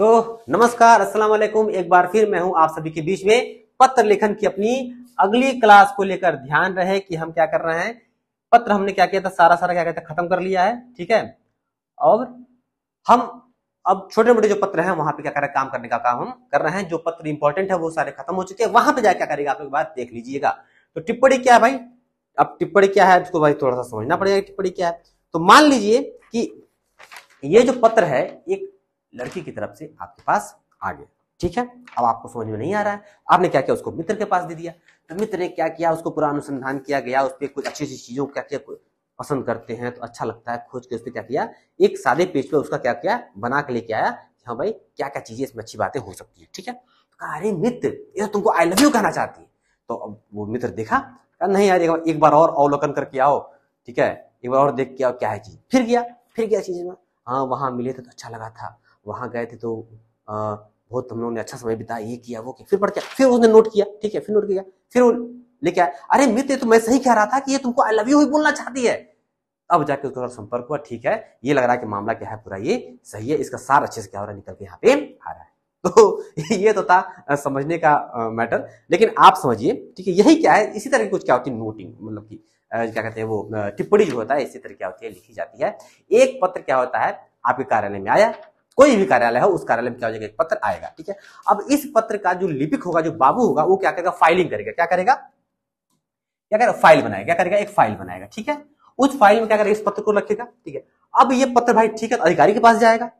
तो नमस्कार, अस्सलाम वालेकुम। एक बार फिर मैं हूं आप सभी के बीच में पत्र लेखन की अपनी अगली क्लास को लेकर। ध्यान रहे कि हम क्या कर रहे हैं, पत्र हमने क्या किया था, सारा क्या कहते हैं खत्म कर लिया है, ठीक है। और हम अब छोटे मोटे जो पत्र हैं वहां पे क्या कर रहे हैं, काम करने का काम हम कर रहे हैं। जो पत्र इंपॉर्टेंट है वो सारे खत्म हो चुके हैं, वहां पे जाकर क्या करेगा आप एक बार देख लीजिएगा। तो टिप्पणी क्या है भाई, अब टिप्पणी क्या है उसको भाई थोड़ा सा समझना पड़ेगा टिप्पणी क्या है। तो मान लीजिए कि ये जो पत्र है एक लड़की की तरफ से आपके पास आ गया, ठीक है। अब आपको समझ में नहीं आ रहा है, आपने क्या किया, उसको मित्र के पास दे दिया। तो मित्र ने क्या किया, उसको पूरा अनुसंधान किया गया, उस पर कुछ अच्छी अच्छी चीजों क्या किया, पसंद करते हैं तो अच्छा लगता है, खोज के उस पर क्या किया, एक सादे पेज पे उसका क्या किया, बना के लेके आया। हाँ भाई क्या क्या चीजें इसमें अच्छी बातें हो सकती है, ठीक है। तो कहा अरे मित्र ये तो तुमको आई लव यू कहना चाहती है। तो अब वो मित्र देखा, कहा नहीं यार एक बार और अवलोकन करके आओ, ठीक है, एक बार और देख के आओ क्या है चीज। फिर गया चीज में, हाँ वहां मिले थे तो अच्छा लगा था, वहां गए थे तो बहुत हम लोगों ने अच्छा समय बिताया, ये किया वो किया। फिर पढ़ के फिर उसने नोट किया, ठीक है, फिर नोट किया, फिर वो लेके आया, अरे मित्र तो मैं सही कह रहा था कि ये तुमको आई लव यू ही बोलना चाहती है। अब जाके उसका संपर्क हुआ, ठीक है, ये लग रहा है कि मामला क्या है पूरा ये सही है, इसका सार अच्छे से क्या हो रहा है निकल के यहाँ पे आ रहा है। तो ये तो था समझने का मैटर। लेकिन आप समझिए, ठीक है, यही क्या है, इसी तरह की कुछ क्या होती है नोटिंग, मतलब कि क्या कहते हैं वो टिप्पणी जो होता है इसी तरह क्या होती है, लिखी जाती है। एक पत्र क्या होता है आपके कार्यालय में आया, कोई भी कार्यालय है उस कार्यालय में क्या हो जाएगा, एक पत्र आएगा, ठीक है। अब इस पत्र का जो लिपिक होगा, जो बाबू होगा, वो क्या करेगा, फाइलिंग करेगा। क्या करेगा, फाइल बनाएगा, क्या करेगा, एक फाइल बनाएगा, ठीक है। उस फाइल में क्या करेगा, इस पत्र को रखेगा, ठीक है। अब ये पत्र भाई ठीक है अधिकारी के पास जाएगा।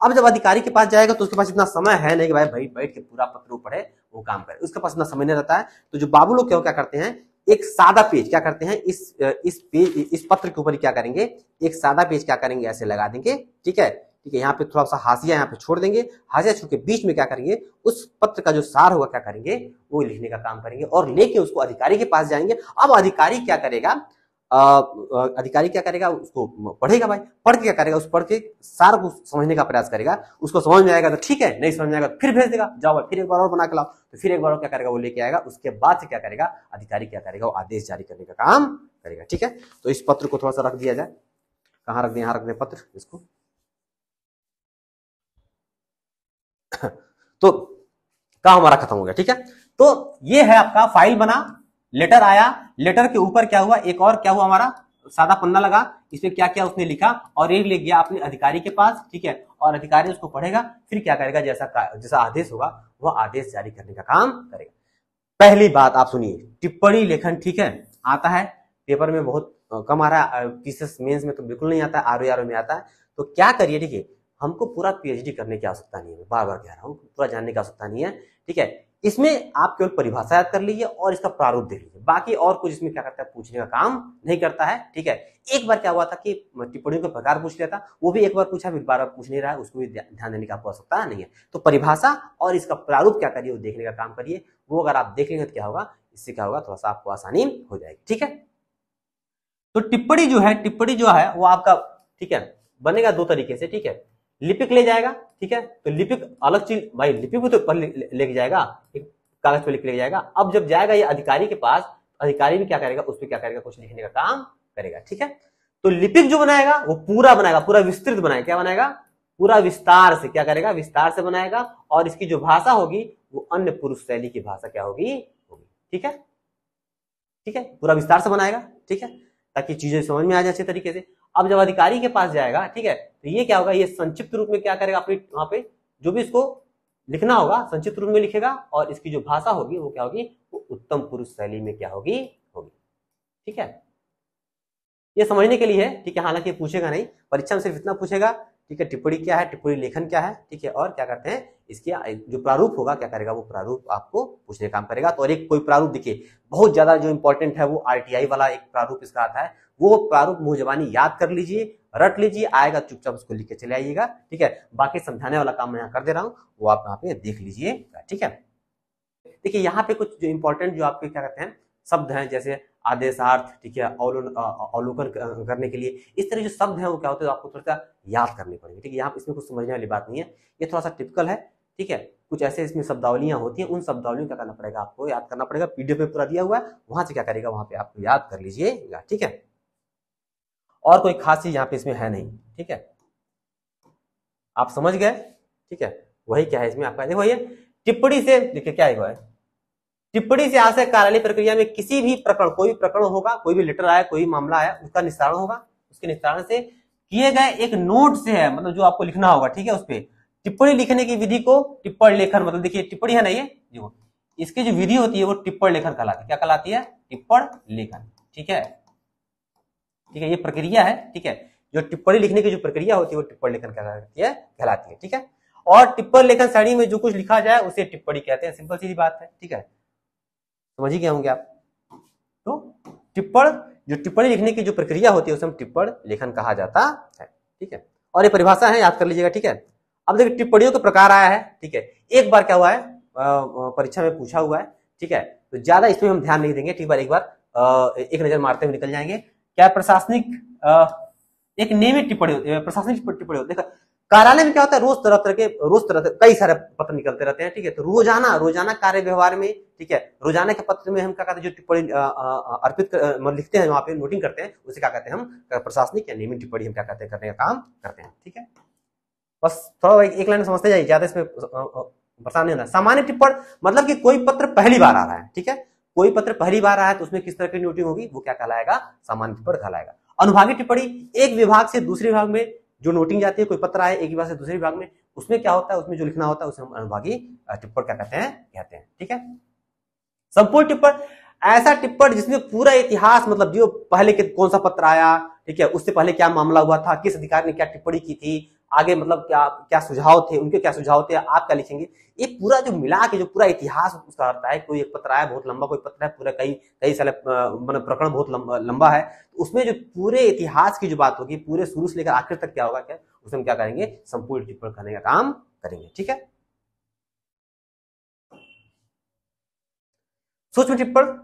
अब जब अधिकारी के पास जाएगा तो उसके पास इतना समय है नहीं कि भाई बैठ के पूरा पत्र पढ़े, वो काम करे, उसके पास इतना समय नहीं रहता है। तो जो बाबू लोग क्या करते हैं, एक सादा पेज क्या करते हैं, इस पत्र के ऊपर क्या करेंगे, एक सादा पेज क्या करेंगे, ऐसे लगा देंगे, ठीक है। यहाँ पे थोड़ा सा हाशिया यहाँ पे छोड़ देंगे, हाशिया छोड़ के बीच में क्या करेंगे, उस पत्र का जो सार होगा क्या करेंगे, वो लिखने का काम करेंगे और लेके उसको अधिकारी के पास जाएंगे। अब अधिकारी क्या करेगा, उसको पढ़ेगा भाई, पढ़ के क्या करेगा, उस पढ़ के सार को समझने का प्रयास करेगा। उसको समझ में आएगा तो ठीक है, नहीं समझ में आएगा फिर भेज देगा, जाओ फिर एक बार और बना के लाओ। तो फिर एक बार और क्या करेगा, वो लेके आएगा। उसके बाद से क्या करेगा अधिकारी, क्या करेगा, वो आदेश जारी करने का काम करेगा, ठीक है। तो इस पत्र को थोड़ा सा रख दिया जाए, कहाँ रख दें, यहाँ रख दें पत्र इसको। तो काम हमारा खत्म हो गया, ठीक है। तो ये है आपका फाइल बना, लेटर आया, लेटर के ऊपर क्या हुआ, एक और क्या हुआ, हमारा सादा पन्ना लगा, इसमें क्या क्या उसने लिखा और एक ले गया अपने अधिकारी के पास, ठीक है। और अधिकारी उसको पढ़ेगा, फिर क्या करेगा, जैसा आदेश होगा वह आदेश जारी करने का काम करेगा। पहली बात आप सुनिए, टिप्पणी लेखन, ठीक है, आता है पेपर में बहुत कम आ रहा है, पीसीएस मेंस में तो बिल्कुल नहीं आता है, आरओ में आता है। तो क्या करिए, ठीक है, हमको पूरा पीएचडी करने की आवश्यकता नहीं है, बार बार कह रहा हूँ, पूरा जानने की आवश्यकता नहीं है, ठीक है। इसमें आप केवल परिभाषा याद कर लीजिए और इसका प्रारूप देख लीजिए, बाकी और कुछ इसमें क्या करता है, पूछने का काम नहीं करता है, ठीक है। एक बार क्या हुआ था कि टिप्पणी का प्रकार पूछ लिया था, वो भी एक बार पूछा, फिर बार बार पूछ नहीं रहा है, उसको भी ध्यान देने की आपको आवश्यकता नहीं है। तो परिभाषा और इसका प्रारूप क्या करिए, वो देखने का काम करिए। वो अगर आप देख लेंगे तो क्या होगा, इससे क्या होगा, थोड़ा सा आपको आसानी हो जाएगी, ठीक है। तो टिप्पणी जो है वो आपका, ठीक है, बनेगा दो तरीके से, ठीक है। लिपिक ले जाएगा, ठीक है, तो लिपिक अलग चीज भाई, लिपिक भी तो लेके जाएगा, एक कागज पे लिख ले जाएगा। अब जब जाएगा ये अधिकारी के पास, अधिकारी भी क्या करेगा, उस पर क्या करेगा, कुछ लिखने का काम करेगा, ठीक है। तो लिपिक जो बनाएगा वो पूरा बनाएगा, पूरा विस्तृत बनाएगा, क्या बनाएगा, पूरा विस्तार से क्या करेगा, विस्तार से बनाएगा। और इसकी जो भाषा होगी वो अन्य पुरुष शैली की भाषा क्या होगी, ठीक है, ठीक है, पूरा विस्तार से बनाएगा, ठीक है, ताकि चीजें समझ में आ जाए अच्छे तरीके से। अब जब अधिकारी के पास जाएगा, ठीक है, तो ये क्या होगा, ये संक्षिप्त रूप में क्या करेगा, अपनी वहां पे जो भी इसको लिखना होगा संक्षिप्त रूप में लिखेगा। और इसकी जो भाषा होगी वो क्या होगी, वो उत्तम पुरुष शैली में क्या होगी, ठीक है। ये समझने के लिए है, ठीक है, हालांकि पूछेगा नहीं परीक्षा में, सिर्फ इतना पूछेगा, ठीक है, टिप्पणी क्या है, टिप्पणी लेखन क्या है, ठीक है, और क्या करते हैं इसके जो प्रारूप होगा क्या करेगा, वो प्रारूप आपको पूछने काम करेगा। तो और एक कोई प्रारूप देखिए बहुत ज्यादा जो इंपॉर्टेंट है, वो आरटीआई वाला एक प्रारूप इसका आता है, वो प्रारूप मुंह जबानी याद कर लीजिए, रट लीजिए, आएगा चुपचाप उसको लिख के चले आइएगा, ठीक है। बाकी समझाने वाला काम मैं यहाँ कर दे रहा हूँ, वो आप यहाँ पे देख लीजिएगा, ठीक है। देखिए यहाँ पे कुछ जो इंपॉर्टेंट जो आपके क्या कहते हैं शब्द हैं, जैसे आदेशार्थ, ठीक है, अवलोकन करने के लिए इस तरह जो शब्द हैं वो क्या होते हैं, आपको थोड़ा सा याद करने पड़ेंगे, ठीक है। यहाँ इसमें कुछ समझने वाली बात नहीं है, ये थोड़ा सा टिपिकल है, ठीक है। कुछ ऐसे इसमें शब्दावलियां होती हैं, उन शब्दावलियों का करना पड़ेगा, आपको याद करना पड़ेगा, पीडीएफ में पूरा दिया हुआ है, वहां से क्या करेगा, वहां पे आपको याद कर लीजिएगा, ठीक है। और कोई खास चीज यहाँ पे इसमें है नहीं, ठीक है, आप समझ गए, ठीक है। वही क्या है इसमें आपका, देखो ये टिप्पणी से, देखिए क्या हुआ है, टिप्पणी से आशय कार्यालय प्रक्रिया में किसी भी प्रकरण, कोई भी प्रकरण होगा, कोई भी लेटर आया, कोई भी मामला आया, उसका निस्तारण होगा, उसके निस्तारण से किए गए एक नोट से है, मतलब जो आपको लिखना होगा, ठीक है, उस पर टिप्पणी लिखने की विधि को टिप्पण लेखन, मतलब देखिए टिप्पणी है ना ये, जो इसकी जो विधि होती है वो टिप्पण लेखन कहलाती है। क्या कहलाती है? टिप्पण लेखन। ठीक है, ठीक है, ये प्रक्रिया है। ठीक है, जो टिप्पणी लिखने की जो प्रक्रिया होती है वो टिप्पण लेखन कहलाती है। ठीक है, और टिप्पण लेखन श्रेणी में जो कुछ लिखा जाए उसे टिप्पणी कहते हैं। सिंपल सीधी बात है। ठीक है, समझ ही गए होंगे आप। तो टिप्पण, जो टिप्पणी लिखने की जो प्रक्रिया होती है उसे हम टिप्पण लेखन कहा जाता है। ठीक है, और ये परिभाषा है, याद कर लीजिएगा। ठीक है, अब देखिए टिप्पणियों के प्रकार आया है। ठीक है, एक बार क्या हुआ है, परीक्षा में पूछा हुआ है। ठीक है, तो ज्यादा इसमें हम ध्यान नहीं देंगे। ठीक है, एक बार एक नजर मारते हुए निकल जाएंगे। क्या प्रशासनिक, एक नियमित टिप्पणी, प्रशासनिक टिप्पणी देखा कार्यालय में क्या होता है, रोज तरह कई सारे पत्र निकलते रहते हैं। ठीक है, तो रोजाना कार्य व्यवहार में, ठीक है, रोजाना के पत्र में हम क्या कहते हैं, जो टिप्पणी अर्पित लिखते हैं, वहां पे नोटिंग करते हैं, उसे क्या कहते हैं हम, प्रशासनिक या नियमित टिप्पणी हम क्या कहते हैं, करने का काम करते हैं। ठीक है, बस थोड़ा एक लाइन समझते जाइए, ज्यादा इसमें परेशान नहीं होना। सामान्य टिप्पण मतलब कि कोई पत्र पहली बार आ रहा है। ठीक है, कोई पत्र पहली बार आया है तो उसमें किस तरह की नोटिंग होगी, वो क्या कहलाएगा, सामान्य टिप्पण कहलाएगा। अनुभागीय टिप्पणी, एक विभाग से दूसरे विभाग में जो नोटिंग जाती है, कोई पत्र आए एक विभाग से दूसरे विभाग में, उसमें क्या होता है, उसमें जो लिखना होता है उसे हम अनुभागीय टिप्पण क्या कहते हैं। ठीक है, संपूर्ण टिप्पण, ऐसा टिप्पण जिसमें पूरा इतिहास, मतलब जो पहले के कौन सा पत्र आया, ठीक है, उससे पहले क्या मामला हुआ था, किस अधिकारी ने क्या टिप्पणी की थी, आगे मतलब क्या क्या सुझाव थे, उनके क्या सुझाव थे, आप क्या लिखेंगे, ये पूरा जो मिला के जो पूरा इतिहास उसका होता है। कोई एक पत्र आया बहुत लंबा, कोई पत्र है पूरा कई सारे मतलब प्रकरण बहुत लंबा है, तो उसमें जो पूरे इतिहास की जो बात होगी, पूरे शुरू से लेकर आखिर तक क्या होगा, क्या उसमें क्या करेंगे, संपूर्ण टिप्पण करने का काम करेंगे। ठीक है, सूक्ष्म टिप्पण,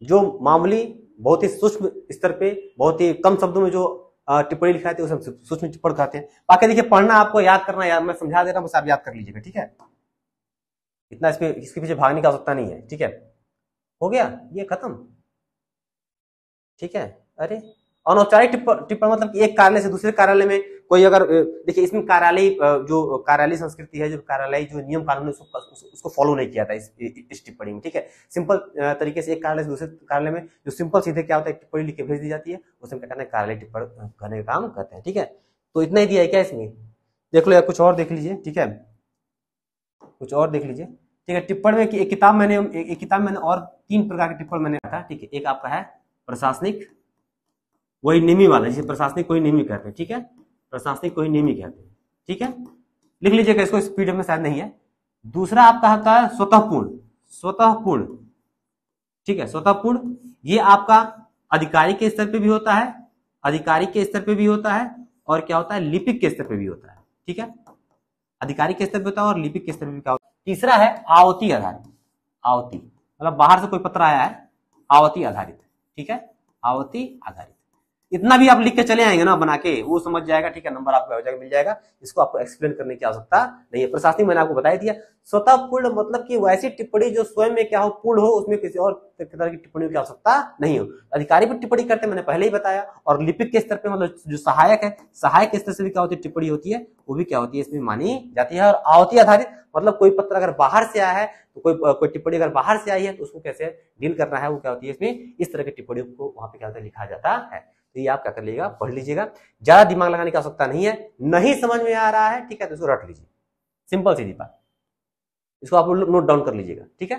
जो मामूली, बहुत ही सूक्ष्म स्तर पे, बहुत ही कम शब्दों में जो टिप्पणी लिखाते हैं उसे सूक्ष्म टिप्पण कहते हैं। बाकी देखिए पढ़ना आपको, याद करना, यार मैं समझा दे रहा हूं, बस आप याद कर लीजिएगा। ठीक है, इतना इसके पीछे भागने की आवश्यकता नहीं है। ठीक है, हो गया ये खत्म। ठीक है, अरे अनौपचारिक टिप्पण मतलब कि एक कार्यालय से दूसरे कार्यालय में कोई अगर, देखिए इसमें कार्यालय, जो कार्यालय संस्कृति है, जो कार्यालय जो नियम कानून है उसको फॉलो नहीं किया था इस टिप्पणी में। ठीक है, सिंपल तरीके से एक कार्यालय से दूसरे कार्यालय में जो सिंपल सीधे क्या होता है, टिप्पणी लिख के भेज दी जाती है, उसे क्या कहते हैं, कार्यालय टिप्पण करने का काम करते हैं। ठीक है, तो इतना ही दिया है क्या इसमें, देख लो या कुछ और देख लीजिए। ठीक है, कुछ और देख लीजिए। ठीक है, टिप्पण में एक किताब मैंने और 3 प्रकार के टिप्पण मैंने रखा। ठीक है, एक आपका है प्रशासनिक, वही नियमी वाला, जिसे प्रशासनिक कोई नियमी कहते हैं। ठीक है, प्रशासनिक कोई नियमी कहते हैं। ठीक है, लिख लीजिएगा इसको, स्पीड में शायद नहीं है। दूसरा आपका होता है स्वतःपूर्ण। ठीक है, स्वतःपूर्ण, ये आपका अधिकारी के स्तर पे भी होता है, और क्या होता है, लिपिक के स्तर पे भी होता है। ठीक है, अधिकारी के स्तर पे होता है और लिपिक के स्तर पे भी क्या होता है। तीसरा है आवती आधारित। आवती मतलब बाहर से कोई पत्र आया है, आवती आधारित। ठीक है, आवती आधारित, इतना भी आप लिख के चले आएंगे ना बना के, वो समझ जाएगा। ठीक है, नंबर आपको हो जाएगा, मिल जाएगा, इसको आपको एक्सप्लेन करने की आवश्यकता नहीं है। प्रशासनिक मैंने आपको बता दिया। स्वतःपूर्ण मतलब कि वैसी टिप्पणी जो स्वयं में क्या हो, पूर्ण हो, उसमें किसी और तरह की टिप्पणी की आवश्यकता नहीं हो। अधिकारी पर टिप्पणी करते मैंने पहले ही बताया, और लिपिक के स्तर पे मतलब जो सहायक है, सहायक के स्तर से भी क्या होती है, टिप्पणी होती है, वो भी क्या होती है, इसमें मानी जाती है। और आवती आधारित मतलब कोई पत्र अगर बाहर से आया है, तो कोई टिप्पणी अगर बाहर से आई है तो उसको कैसे डील करना है, वो क्या होती है, इसमें इस तरह की टिप्पणियों को वहां पे क्या होता है, लिखा जाता है। तो ये आप क्या कर लीजिएगा, पढ़ लीजिएगा, ज्यादा दिमाग लगाने की आवश्यकता नहीं है। नहीं समझ में आ रहा है, ठीक है, तो इसको रट लीजिए, सिंपल सीधी बात, इसको आप नोट डाउन कर लीजिएगा। ठीक है,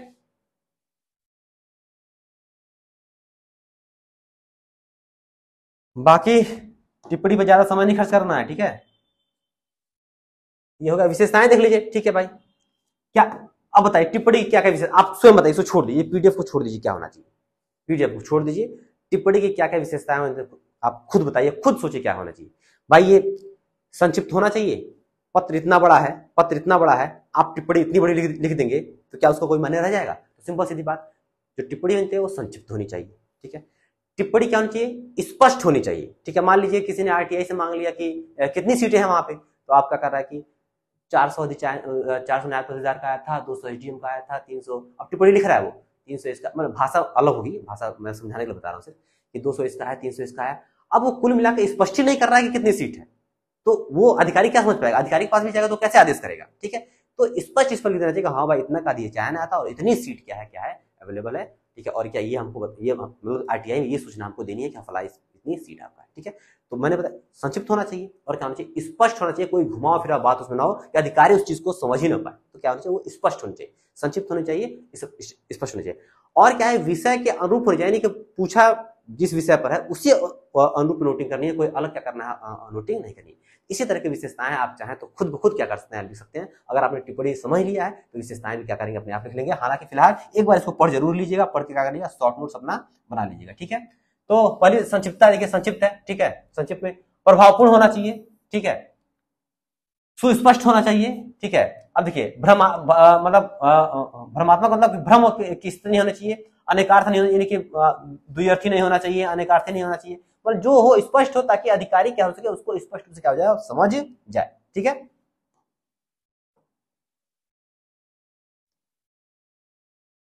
बाकी टिप्पणी पर ज्यादा समय नहीं खर्च करना है। ठीक है, ये होगा विशेषताएं देख लीजिए। ठीक है भाई, क्या अब बताइए टिप्पणी क्या क्या विशेष, आप स्वयं बताइए, इसको छोड़ दीजिए, पीडीएफ को छोड़ दीजिए, क्या होना चाहिए, पीडीएफ को छोड़ दीजिए, टिप्पणी की क्या क्या विशेषताएं आप खुद बताइए, खुद सोचिए क्या होना चाहिए। भाई ये संक्षिप्त होना चाहिए, पत्र इतना बड़ा है, आप टिप्पणी इतनी बड़ी लिख देंगे तो क्या उसको कोई मान्य रह जाएगा। तो सिंपल सीधी बात, जो टिप्पणी बनती है वो संक्षिप्त होनी चाहिए। ठीक है, टिप्पणी क्या होनी चाहिए, स्पष्ट होनी चाहिए। ठीक है, मान लीजिए किसी ने आरटीआई से मांग लिया कि कितनी सीटें हैं वहां पे, तो आपका कर रहा है कि 400 न्याय प्रतिदार का आया था, 200 एसडीएम का आया था, 300, अब टिप्पणी लिख रहा है वो 300 इसका, मतलब भाषा अलग होगी, भाषा मैं समझाने के लिए बता रहा हूँ सिर्फ, कि 200 इसका है, 300 इसका है। अब वो कुल मिलाकर स्पष्ट ही नहीं कर रहा है कि कितनी सीट है, तो वो अधिकारी क्या समझ पाएगा, अधिकारी के पास भी जाएगा तो कैसे आदेश करेगा। ठीक है, तो स्पष्ट इस पर लिख देना चाहिए हाँ भाई इतना का दिए चयन आता और इतनी सीट क्या है अवेलेबल है, ठीक है। और क्या ये हमको ये आरटीआई में ये सूचना हमको देनी है कि फला इतनी सीट आपका है, ठीक है। तो मैंने बताया संक्षिप्त होना चाहिए और क्या होना चाहिए, स्पष्ट होना चाहिए, कोई घुमाव फिरा बात उसमें ना हो कि अधिकारी उस चीज को समझ ही ना पाए। तो क्या होना चाहिए, वो स्पष्ट होनी चाहिए, संक्षिप्त होनी चाहिए, स्पष्ट होनी चाहिए। और क्या है, विषय के अनुरूप होनी चाहिए, यानी कि पूछा जिस विषय पर है उसी अनुरूप नोटिंग करनी है, कोई अलग क्या करना है नोटिंग नहीं करनी। इसी तरह की विशेषताएं आप चाहें तो खुद ब खुद क्या कर सकते हैं, लिख सकते हैं। अगर आपने टिप्पणी समझ लिया है तो विशेषताएं भी क्या करेंगे अपने आप लिख लेंगे। हालांकि फिलहाल एक बार इसको पढ़ जरूर लीजिएगा, पढ़ के क्या करिएगा शॉर्ट नोट्स अपना बना लीजिएगा, ठीक है। तो पहले संक्षिप्तता देखिए, संक्षिप्त है, ठीक है। संक्षिप्त में प्रभावपूर्ण होना चाहिए, ठीक है, सुस्पष्ट होना चाहिए, ठीक है। अब देखिए मतलब भ्रमात्मक मतलब भ्रम की स्थिति नहीं होना चाहिए, अनेकार्थ नहीं होना, यानी कि द्विअर्थी नहीं होना चाहिए, अनेकार्थी नहीं होना चाहिए, मतलब जो हो स्पष्ट हो ताकि अधिकारी क्या हो सके उसको स्पष्ट रूप से क्या हो जाए समझ जाए, ठीक है।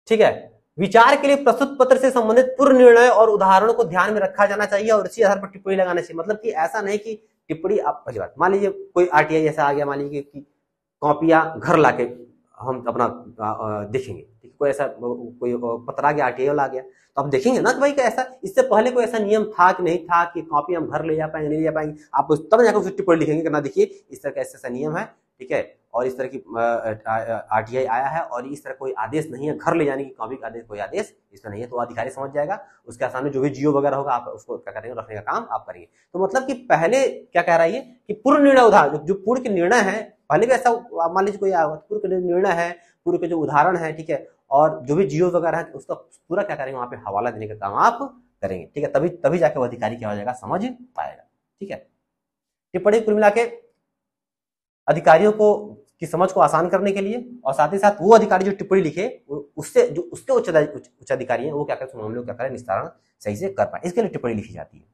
ठीक है, विचार के लिए प्रस्तुत पत्र से संबंधित पूर्व निर्णय और उदाहरणों को ध्यान में रखा जाना चाहिए और इसी आधार पर टिप्पणी लगाना चाहिए। मतलब कि ऐसा नहीं कि टिप्पणी आप पहली बात मान लीजिए कोई आरटीआई ऐसा आ गया, मान लीजिए कि कॉपियां घर लाके हम अपना देखेंगे, कोई ऐसा कोई पत्र आ गया, आरटीआई वाला आ गया, तो आप देखेंगे ना कि भाई ऐसा इससे पहले कोई ऐसा नियम था कि नहीं था कि कॉपी हम घर ले जा पाएंगे नहीं ले जा पाएंगे, आप तब जाकर उसे टिप्पणी लिखेंगे कि ना देखिए इस तरह का ऐसा नियम है, ठीक है, और इस तरह की आरटीआई आया है और इस तरह कोई आदेश नहीं है घर ले जाने की, कॉपी का आदेश कोई आदेश इसमें नहीं है, तो अधिकारी समझ जाएगा। उसके सामने जो भी जियो वगैरह होगा आप उसको क्या करेंगे, रखने का काम आप करेंगे। तो मतलब कि पहले क्या कह रहा है कि पूर्व निर्णय उदाहरण, जो पूर्व के निर्णय है, पहले भी ऐसा मान लीजिए कोई पूर्व के निर्णय है, पूर्व के जो उदाहरण है, ठीक है, और जो भी जियो वगैरह है उसका पूरा क्या करेंगे वहां पे हवाला देने का काम आप करेंगे, ठीक है। तभी जाके वो अधिकारी क्या हो जाएगा, समझ पाएगा, ठीक है। टिप्पणी कुल मिला के अधिकारियों को की समझ को आसान करने के लिए और साथ ही साथ वो अधिकारी जो टिप्पणी लिखे उससे जो उसके उच्च अधिकारी हैं वो क्या करें, मामले को क्या करें निस्तारण सही से कर पाए, इसके लिए टिप्पणी लिखी जाती है,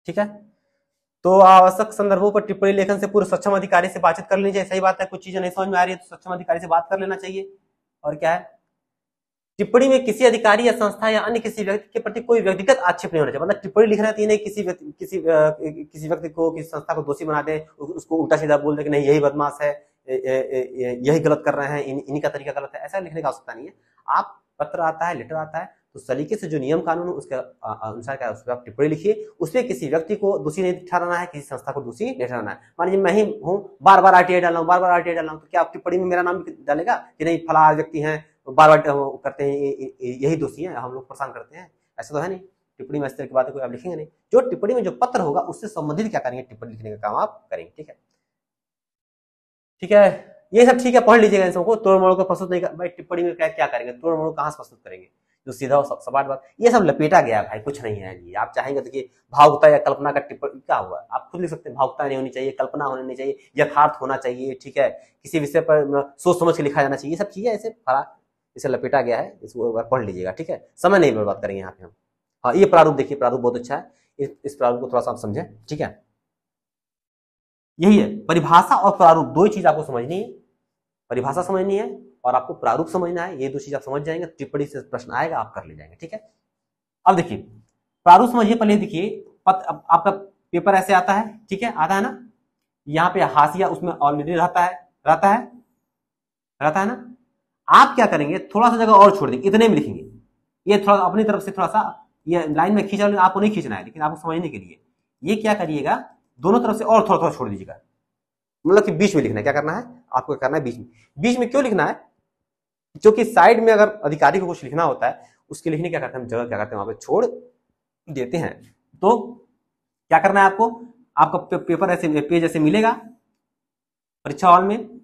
ठीक है। तो आवश्यक संदर्भों पर टिप्पणी लेखन से पूर्व सक्षम अधिकारी से बातचीत कर लेनी चाहिए। सही बात है, कुछ चीजें नहीं समझ में आ रही है तो सक्षम अधिकारी से बात कर लेना चाहिए। और क्या है, टिप्पणी में किसी अधिकारी या संस्था या अन्य किसी व्यक्ति के प्रति कोई व्यक्तिगत आक्षेप नहीं होना चाहिए। मतलब टिप्पणी लिखना चाहिए नहीं किसी व्यक्ति को, किसी संस्था को दोषी बना दे, उसको उल्टा सीधा बोल दे कि नहीं यही बदमाश है, यही गलत कर रहे हैं, इन्हीं का तरीका गलत है, ऐसा लिखने का आवश्यकता नहीं है। आप पत्र आता है, लेटर आता है, तो सलीके से जो नियम कानून है उसके अनुसार क्या उस पर आप टिप्पणी लिखिए। उसमें किसी व्यक्ति को दोषी नहीं ठहराना है, किसी संस्था को दोषी नहीं ठहराना है। मान लीजिए मैं ही हूँ, बार बार आरटीआई डाल रहा हूँ, बार बार आरटीआई डाल रहा हूँ, तो क्या आप टिप्पणी में मेरा नाम डालेगा कि नहीं फला व्यक्ति है बार बार करते हैं, यही दोषी है, हम लोग परेशान करते हैं, ऐसा तो है नहीं। टिप्पणी में इस तरह की बातें कोई आप लिखेंगे नहीं। जो टिप्पणी में जो पत्र होगा उससे संबंधित क्या करेंगे, टिप्पणी लिखने का काम आप करेंगे, ठीक है। ठीक है, ये सब ठीक है, पढ़ लीजिएगा इन सबको। तोड़ मोड़ को प्रस्तुत नहीं कर भाई, टिप्पणी में क्या करेंगे, तोड़ मोड़ कहां से प्रस्तुत करेंगे, जो सीधा सपाट बात, ये सब लपेटा गया भाई, कुछ नहीं है जी। आप चाहेंगे तो कि भावुकता या कल्पना का टिप्पणी क्या हुआ, आप खुद लिख सकते हैं, भावुकता नहीं होनी चाहिए, कल्पना होनी नहीं चाहिए, यथार्थ होना चाहिए, ठीक है, किसी विषय पर सोच समझ के लिखा जाना चाहिए, ये सब चीजें ऐसे इसे लपेटा गया है, इसको एक बार पढ़ लीजिएगा, ठीक है। समय नहीं बर्बाद करेंगे यहाँ पे हम। हाँ, ये प्रारूप देखिए, प्रारूप बहुत अच्छा है, इस प्रारूप को थोड़ा सा आप समझें, ठीक है। यही है, परिभाषा और प्रारूप दो ही चीज आपको समझनी है, परिभाषा समझनी है और आपको प्रारूप समझना है। ये दो चीज आप समझ जाएंगे, टिप्पणी से प्रश्न आएगा आप कर ले जाएंगे, ठीक है। अब देखिए प्रारूप समझिए, पहले देखिए आपका पेपर ऐसे आता है, ठीक है, आता है ना, यहाँ पे हाशिया उसमें ऑलरेडी रहता है ना। आप क्या करेंगे, थोड़ा सा जगह और छोड़ देंगे, इतने में लिखेंगे, ये थोड़ा अपनी तरफ से थोड़ा सा ये लाइन में खींचा, आपको नहीं खींचना है, लेकिन आपको समझने के लिए ये क्या करिएगा, दोनों तरफ से और थोड़ा थोड़ा छोड़ दीजिएगा, मतलब कि बीच में लिखना है। क्या करना है आपको, करना है बीच में क्यों लिखना है, क्योंकि साइड में अगर अधिकारी को कुछ लिखना होता है उसके लिखने क्या करते हैं, जगह क्या करते हैं वहां पे छोड़ देते हैं। तो क्या करना है आपको, आपका पेपर ऐसे पेज ऐसे मिलेगा परीक्षा हॉल में,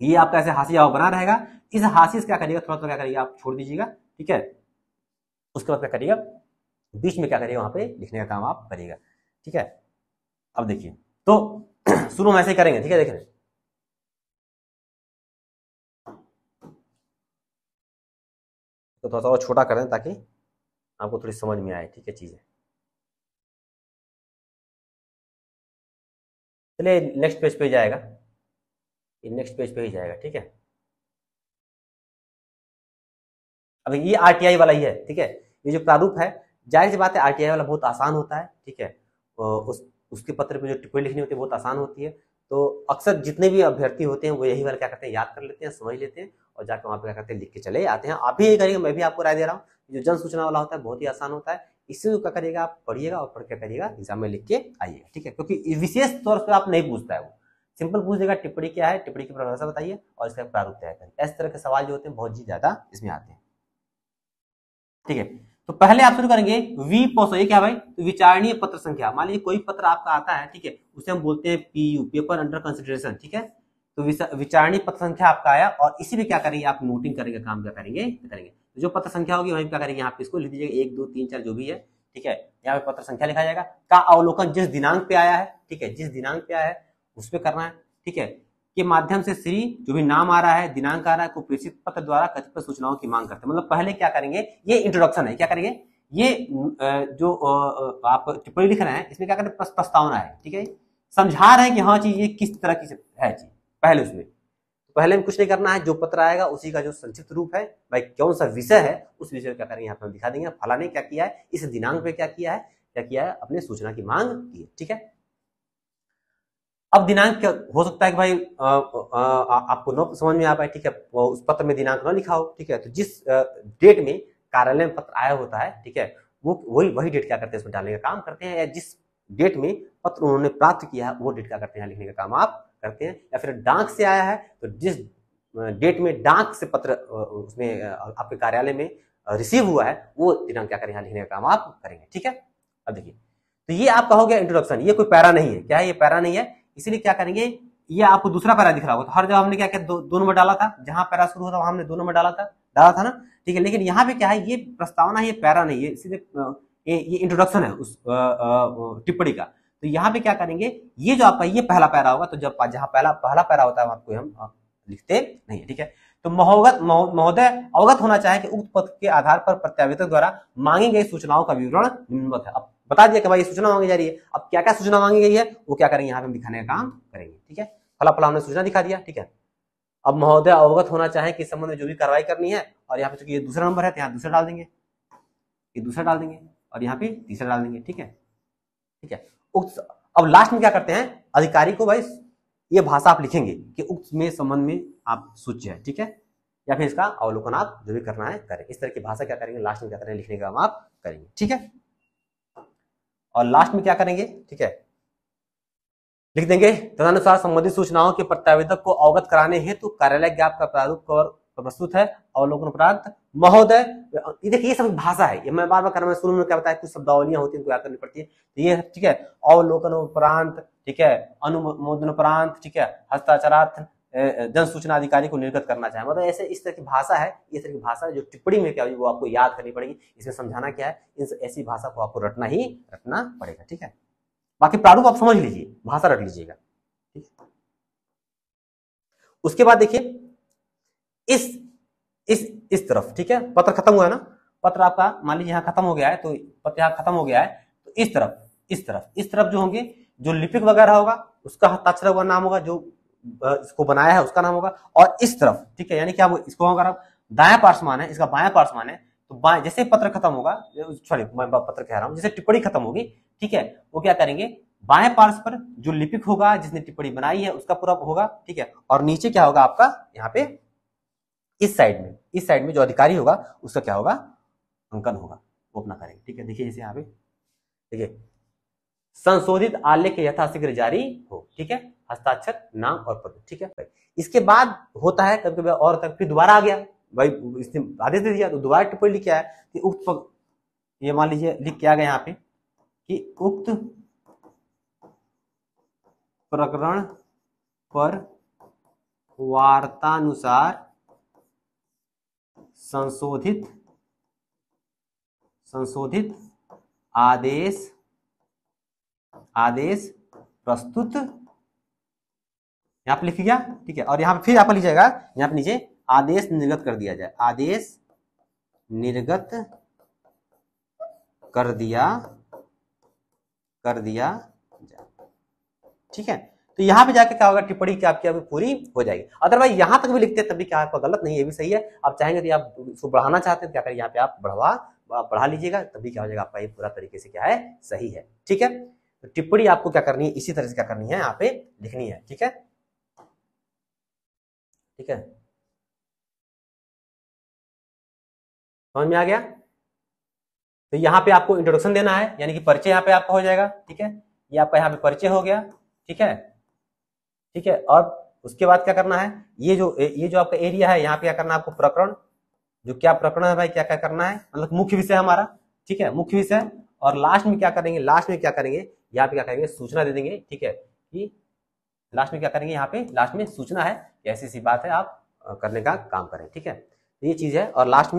ये आपका ऐसे हाशिया बना रहेगा, इस हाशिए से क्या करिएगा, थोड़ा थोड़ा क्या करिएगा आप छोड़ दीजिएगा, ठीक है। उसके बाद क्या करिएगा, बीच में क्या करिएगा वहां पे लिखने का काम आप करिएगा, ठीक है। अब देखिए तो शुरू में ऐसे ही करेंगे, ठीक है, देख रहे तो थोड़ा सा छोटा करें ताकि आपको थोड़ी समझ में आए, ठीक है चीजें। चलिए नेक्स्ट पेज पे जाएगा, नेक्स्ट पेज पे ही जाएगा, ठीक है। अब ये आरटीआई वाला ही है, ठीक है। ये जो प्रारूप है, जाहिर सी बात है आरटीआई वाला बहुत आसान होता है, ठीक है। उसके पत्र पे जो टिप्पणी लिखनी होती है बहुत आसान होती है। तो अक्सर जितने भी अभ्यर्थी होते हैं वो यही वाला क्या करते हैं, याद कर लेते हैं, समझ लेते हैं और जाकर वहां पे क्या करते हैं, लिख के चले आते हैं। आप भी यही करिएगा, मैं भी आपको राय दे रहा हूँ। जो जन सूचना वाला होता है बहुत ही आसान होता है, इससे क्या करिएगा, आप पढ़िएगा और पढ़ के करिएगा, एग्जाम में लिख के आइएगा, ठीक है। क्योंकि विशेष तौर पर आप नहीं पूछता है, वो सिंपल पूछ देगा टिप्पणी क्या है, टिप्पणी की परिभाषा बताइए और इसका प्रारूप तैयार करिए। इस तरह के सवाल जो होते हैं बहुत ही ज्यादा इसमें आते हैं, ठीक है। तो पहले आप शुरू करेंगे वी पोसो, ये क्या भाई, तो विचारणीय पत्र संख्या। मान लीजिए कोई पत्र आपका आता है, ठीक है, उसे हम बोलते हैं पीयू, पेपर अंडर कंसिडरेशन, ठीक है। तो विचारणीय पत्र संख्या आपका आया और इसी में क्या करेंगे, आप नोटिंग करेंगे, काम क्या करेंगे, तो जो पत्र संख्या होगी वहीं क्या करेंगे, यहाँ पे इसको लिख दीजिएगा 1 2 3 4 जो भी है, ठीक है। यहाँ पे पत्र संख्या लिखा जाएगा, का अवलोकन जिस दिनांक पे आया है, ठीक है, जिस दिनांक पे आया है उस पे करना है, ठीक है, के माध्यम से श्री जो भी नाम आ रहा है, दिनांक आ रहा है, को प्रेषित पत्र द्वारा कतिपय सूचनाओं की मांग करते हैं। मतलब पहले क्या करेंगे, ये इंट्रोडक्शन है, क्या करेंगे, ये जो आप टिप्पणी लिख रहे हैं इसमें क्या करें, प्रस्तावना है, ठीक है, समझा रहे हैं कि हाँ चीज ये किस तरह की है चीज। पहले उसमें पहले में कुछ नहीं करना है, जो पत्र आएगा उसी का जो संक्षिप्त रूप है, भाई कौन सा विषय है उस विषय को क्या करेंगे, यहाँ पे दिखा देंगे, फला ने क्या किया है, इस दिनांक पे क्या किया है, अपने सूचना की मांग की है, ठीक है। अब दिनांक क्या हो सकता है कि भाई आपको न समझ में आ पाए, ठीक है, उस पत्र में दिनांक न लिखा हो, ठीक है, तो जिस डेट में कार्यालय में पत्र आया होता है, ठीक है, वो वही डेट क्या करते हैं, इसमें डालने का काम करते हैं, या जिस डेट में पत्र उन्होंने प्राप्त किया है वो डेट क्या करते हैं, लिखने का काम आप करते हैं। या फिर डाक से आया है तो जिस डेट में डाक से पत्र उसमें आपके कार्यालय में रिसीव हुआ है वो दिनांक क्या करें, लिखने का काम आप करेंगे, ठीक है। अब देखिए, तो ये आपका हो गया इंट्रोडक्शन, ये कोई पैरा नहीं है, क्या है, ये पैरा नहीं है, इसीलिए क्या करेंगे, ये आपको दूसरा पैरा दिख रहा होगा, तो हर जगह हमने क्या किया, दो नंबर डाला था, जहां पैरा शुरू होता वहां हमने 2 नंबर डाला था ना, ठीक है। लेकिन यहाँ पे क्या है, ये प्रस्तावना है, ये पैरा नहीं है, सीधे ये इंट्रोडक्शन है उस टिप्पणी का। तो यहाँ पे क्या करेंगे, ये जो आपका ये पहला पैरा होगा, तो जब जहां पहला पैरा होता है आपको हम लिखते नहीं है, ठीक है। तो महोदय अवगत होना चाहे कि उक्त पत्र के आधार पर प्रत्यावेदक द्वारा मांगी गई सूचनाओं का विवरण निम्नवत है। अब बता दिया कि भाई सूचना मांगी जा रही है, अब क्या क्या सूचना मांगी गई है वो क्या करेंगे, यहाँ पे हम दिखाने का काम करेंगे, ठीक है। फला फला हमने सूचना दिखा दिया, ठीक है। अब महोदय अवगत होना चाहे कि इस संबंध में जो भी कार्रवाई करनी है, और यहाँ पे चूंकि ये दूसरा नंबर है तो यहाँ दूसरा डाल देंगे, ये दूसरा डाल देंगे और यहाँ पे तीसरा डाल देंगे, ठीक है, ठीक है। अब लास्ट में क्या करते हैं, अधिकारी को भाई ये भाषा आप लिखेंगे कि उक्त में संबंध में आप सूच्य है, ठीक है, या फिर इसका अवलोकन आप जो भी करना है करें, इस तरह की भाषा क्या करेंगे, लास्ट में क्या करेंगे, लिखने का काम आप करेंगे, ठीक है। और लास्ट में क्या करेंगे, ठीक है, लिख देंगे तदनुसार संबंधित सूचनाओं के प्रत्यावेदक को अवगत कराने हेतु कार्यालय ज्ञाप का प्रारूप प्रस्तुत है, अवलोकन उपरांत महोदय, ये देखिए ये सब भाषा है, ये मैं बार बार कर रहा हूं, शुरू में क्या बताया, कुछ शब्दावलियां होती है इनको याद करनी पड़ती है, तो ये ठीक है, अवलोकन उपरांत, ठीक है, अनुमोदन उपरांत, ठीक है, हस्ताक्षरार्थ जन सूचना अधिकारी को निर्गत करना चाहे, मतलब ऐसे इस तरह की भाषा है, इस तरह की भाषा जो टिप्पणी में क्या होगी वो आपको याद करनी पड़ेगी। इसमें समझाना क्या है, ऐसी भाषा को आपको रटना पड़ेगा, ठीक है। बाकी प्रारूप आप समझ लीजिए, भाषा रट लीजिएगा, ठीक है। उसके बाद देखिए इस तरफ, ठीक है, पत्र खत्म हुआ है ना, पत्र आपका मान लीजिए यहाँ खत्म हो गया है, तो पत्र यहाँ खत्म हो गया है, तो इस तरफ जो होंगे, जो लिपिक वगैरह होगा उसका हस्ताक्षर हुआ नाम होगा, जो इसको बनाया है उसका नाम होगा, और इस तरफ, ठीक है, यानी कि आप इसको अगर आप दायां पार्श्वमान है, इसका बायां पार्श्वमान है, तो बाएं जैसे पत्र खत्म होगा, सॉरी मैं पत्र कह रहा हूं, जैसे टिप्पणी खत्म होगी, ठीक है, वो क्या करेंगे, बाएं पार्श्व पर जो लिपिक होगा जिसने टिप्पणी बनाई है उसका पूरा होगा, ठीक है, और नीचे क्या होगा आपका, यहाँ पे इस साइड में जो अधिकारी होगा उसका क्या होगा, अंकन होगा, वो अपना करेंगे, ठीक है। देखिए जैसे यहाँ पे देखिए, संशोधित आलेख यथाशीघ्र जारी हो, ठीक है, हस्ताक्षर नाम और पद, ठीक है। इसके बाद होता है कभी कभी और तक, फिर दोबारा आ गया भाई, इसने आदेश दे दिया तो दोबारा टिप्पणी लिख के आया कि उक्त, ये मान लीजिए लिख के आ गया यहाँ पे कि उक्त प्रकरण पर वार्तानुसार संशोधित आदेश प्रस्तुत, यहां पे लिख गया, ठीक है, और यहां पे फिर आप लिख जाएगा, यहां पे नीचे आदेश निर्गत कर दिया जाए, आदेश निर्गत कर दिया जाए, ठीक है। तो यहां पे जाके क्या होगा, टिप्पणी क्या आपकी अभी पूरी हो जाएगी। अदरवाइज यहां तक भी लिखते हैं तब भी क्या आपका गलत नहीं है, ये भी सही है। आप चाहेंगे तो आप इसको बढ़ाना चाहते हैं क्या करें, यहाँ पे आप बढ़ा लीजिएगा, तभी क्या हो जाएगा आपका ये पूरा तरीके से क्या है, सही है, ठीक है। तो टिप्पणी आपको क्या करनी है, इसी तरह से क्या करनी है, यहाँ पे लिखनी है। ठीक है, ठीक है, समझ में आ गया। तो यहाँ पे आपको इंट्रोडक्शन देना है, यानी कि परिचय यहाँ पे आपका हो जाएगा। ठीक है, ये आपका यहाँ पे परिचय हो गया। ठीक है, ठीक है, और उसके बाद क्या करना है, ये जो आपका एरिया है, यहाँ पे क्या करना है आपको, प्रकरण, जो क्या प्रकरण है भाई, क्या क्या करना है, मतलब मुख्य विषय हमारा। ठीक है, मुख्य विषय, और लास्ट में क्या करेंगे, लास्ट में क्या करेंगे, यहाँ पे क्या करेंगे, सूचना दे देंगे। ठीक है, कि लास्ट में क्या करेंगे, यहाँ पे लास्ट में सूचना है कि ऐसी सी बात है, आप करने का काम करें। ठीक है, तो ये चीज है। और लास्ट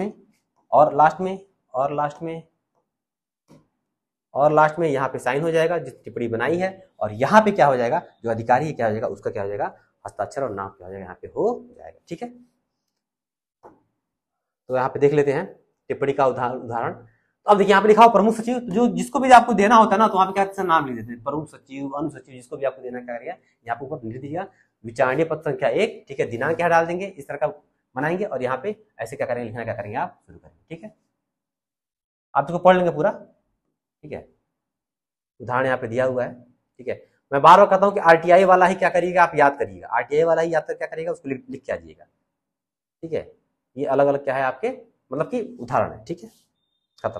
में यहाँ पे साइन हो जाएगा जिस टिप्पणी बनाई है, और यहाँ पे क्या हो जाएगा, जो अधिकारी है क्या हो जाएगा, उसका क्या हो जाएगा, हस्ताक्षर और नाम क्या हो जाएगा, यहाँ पे हो जाएगा। ठीक है, तो यहाँ पे देख लेते हैं टिप्पणी का उदाहरण। तो अब देखिए यहाँ पे लिखा हो प्रमुख सचिव, तो जो जिसको भी आपको देना होता है ना, तो वहाँ पे क्या नाम लिख देते हैं, प्रमुख सचिव, अनुसचिव, सचिव, जिसको भी आपको देना क्या करिएगा, यहाँ पे ऊपर लिख दीजिएगा विचारणीय पत्र संख्या 1। ठीक है, दिनांक क्या डाल देंगे, इस तरह का बनाएंगे, और यहाँ पे ऐसे क्या करेंगे, लिखना क्या करेंगे, आप शुरू करेंगे। ठीक है, आप इसको पढ़ लेंगे पूरा। ठीक है, उदाहरण यहाँ पे दिया हुआ है। ठीक है, मैं बार बार कहता हूँ कि आरटीआई वाला ही क्या करिएगा, आप याद करिएगा, आरटीआई वाला ही याद कर क्या करिएगा, उसको लिख के आइएगा। ठीक है, ये अलग अलग क्या है आपके, मतलब कि उदाहरण है। ठीक है, खत्म।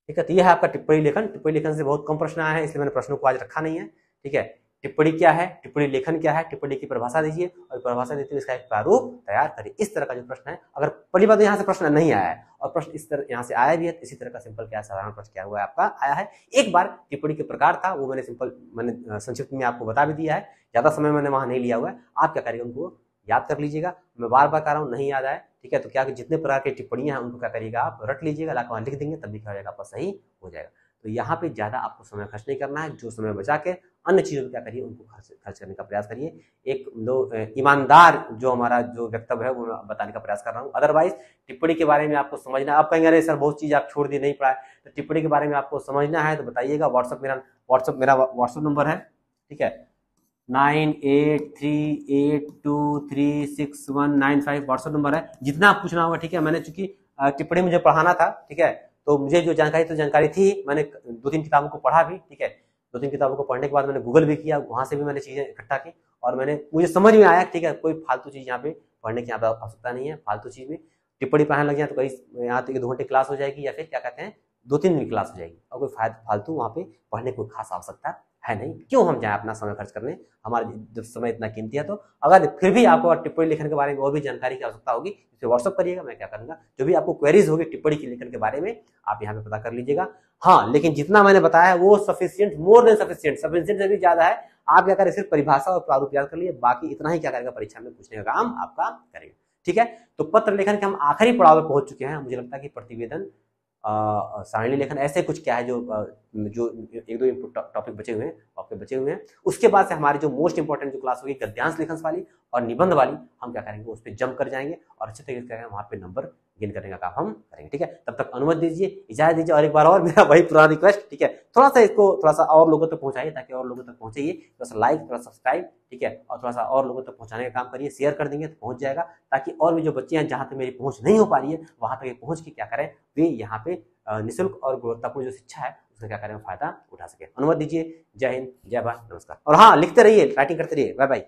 ठीक है, तो ये है आपका टिप्पणी लेखन। टिप्पणी लेखन से बहुत कम प्रश्न आया है, इसलिए मैंने प्रश्नों को आज रखा नहीं है। ठीक है, टिप्पणी क्या है, टिप्पणी लेखन क्या है, टिप्पणी की परिभाषा दीजिए, और परिभाषा देते हुए इसका एक प्रारूप तैयार करिए। इस तरह का जो प्रश्न है, अगर पहली बात यहाँ से प्रश्न नहीं आया है, और प्रश्न इस तरह यहाँ से आया भी है, इसी तरह का सिंपल क्या साधारण प्रश्न क्या हुआ है आपका आया है। एक बार टिप्पणी के प्रकार था, वो मैंने संक्षिप्त में आपको बता भी दिया है, ज्यादा समय मैंने वहां नहीं लिया हुआ है। आप क्या करिएगा, उनको याद कर लीजिएगा। मैं बार बार कह रहा हूँ, नहीं याद आए, ठीक है, तो क्या जितने प्रकार की टिप्पणियां हैं उनको क्या करिएगा, आप रट लीजिएगा, लाकर वहां लिख देंगे, तब भी क्या हो जाएगा, आपका सही हो जाएगा। तो यहाँ पे ज्यादा आपको समय खर्च नहीं करना है, जो समय बचा के अन्य चीजों को क्या करिए, उनको खर्च करने का प्रयास करिए। एक दो ईमानदार जो हमारा जो वक्तव्य है वो बताने का प्रयास कर रहा हूँ। अदरवाइज टिप्पणी के बारे में आपको समझना है, आप कहेंगे अरे सर बहुत चीज आप छोड़ दी, नहीं पढ़ाए, तो टिप्पणी के बारे में आपको समझना है तो बताइएगा। मेरा व्हाट्सअप नंबर है। ठीक है, 9838236195 व्हाट्सएप नंबर है। जितना आप पूछना होगा, ठीक है, मैंने चूंकि टिप्पणी मुझे पढ़ाना था, ठीक है, तो मुझे जो जानकारी थी, मैंने 2-3 किताबों को पढ़ा भी। ठीक है, 2-3 किताबों को पढ़ने के बाद मैंने गूगल भी किया, वहां से भी मैंने चीजें इकट्ठा की, और मुझे समझ में आया, ठीक है, कोई फालतू चीज यहाँ पे पढ़ने की आवश्यकता नहीं है। फालतू चीज में टिप्पणी पढ़ने लग जाए तो कहीं यहाँ तो 1-2 घंटे क्लास हो जाएगी, या फिर क्या कहते हैं 2-3 दिन क्लास हो जाएगी, और कोई फालतू वहाँ पे पढ़ने की खास आवश्यकता है नहीं। क्यों हम जाए अपना समय खर्च करने, हमारा जब समय इतना कीमती है। तो अगर फिर भी आपको टिप्पणी लेखन के बारे में और भी जानकारी की आवश्यकता होगी, इसे व्हाट्सअप करिएगा, मैं क्या करूंगा, जो भी आपको क्वेरीज होगी टिप्पणी के लेखन के बारे में, आप यहाँ पे पता कर लीजिएगा। हाँ, लेकिन जितना मैंने बताया वो सफिशियंट, मोर देन सफिशियंट से भी ज्यादा है। आप क्या करें, सिर्फ परिभाषा और प्रारूप याद कर लिए, बाकी इतना ही क्या करेगा, परीक्षा में पूछने का काम आपका करेगा। ठीक है, तो पत्र लेखन के हम आखिरी पड़ाव में पहुंच चुके हैं। मुझे लगता है कि प्रतिवेदन, सारणी लेखन, ऐसे कुछ क्या है जो 1-2 इनपुट टॉपिक बचे हुए हैं। उसके बाद से हमारी जो मोस्ट इंपॉर्टेंट जो क्लास होगी गद्यांश लेखन वाली और निबंध वाली, हम क्या करेंगे, उस पर जंप कर जाएंगे और अच्छे तरीके से वहां पे नंबर गेन करने का काम हम करेंगे। ठीक है, तब तक अनुमति दीजिए, इजाजत दीजिए। और एक बार और मेरा वही पुराना रिक्वेस्ट, ठीक है, थोड़ा सा और लोगों तक पहुंचाइए, ताकि और लोगों तक पहुंचे। थोड़ा सा लाइक, थोड़ा सब्सक्राइब, ठीक है, और थोड़ा सा और लोगों तक पहुंचाने का काम करिए। शेयर कर देंगे तो पहुंच जाएगा, ताकि और भी जो बच्चे हैं जहां तक मेरी पहुंच नहीं हो पा रही है, वहां तक पहुंच के क्या करें, वे यहाँ पे निःशुल्क और गुणवत्तापूर्ण जो शिक्षा है उसका क्या करें, फायदा उठा सके। अनुमति दीजिए। जय हिंद, जय भारत, नमस्कार। और हाँ, लिखते रहिए, राइटिंग करते रहिए। Bye bye.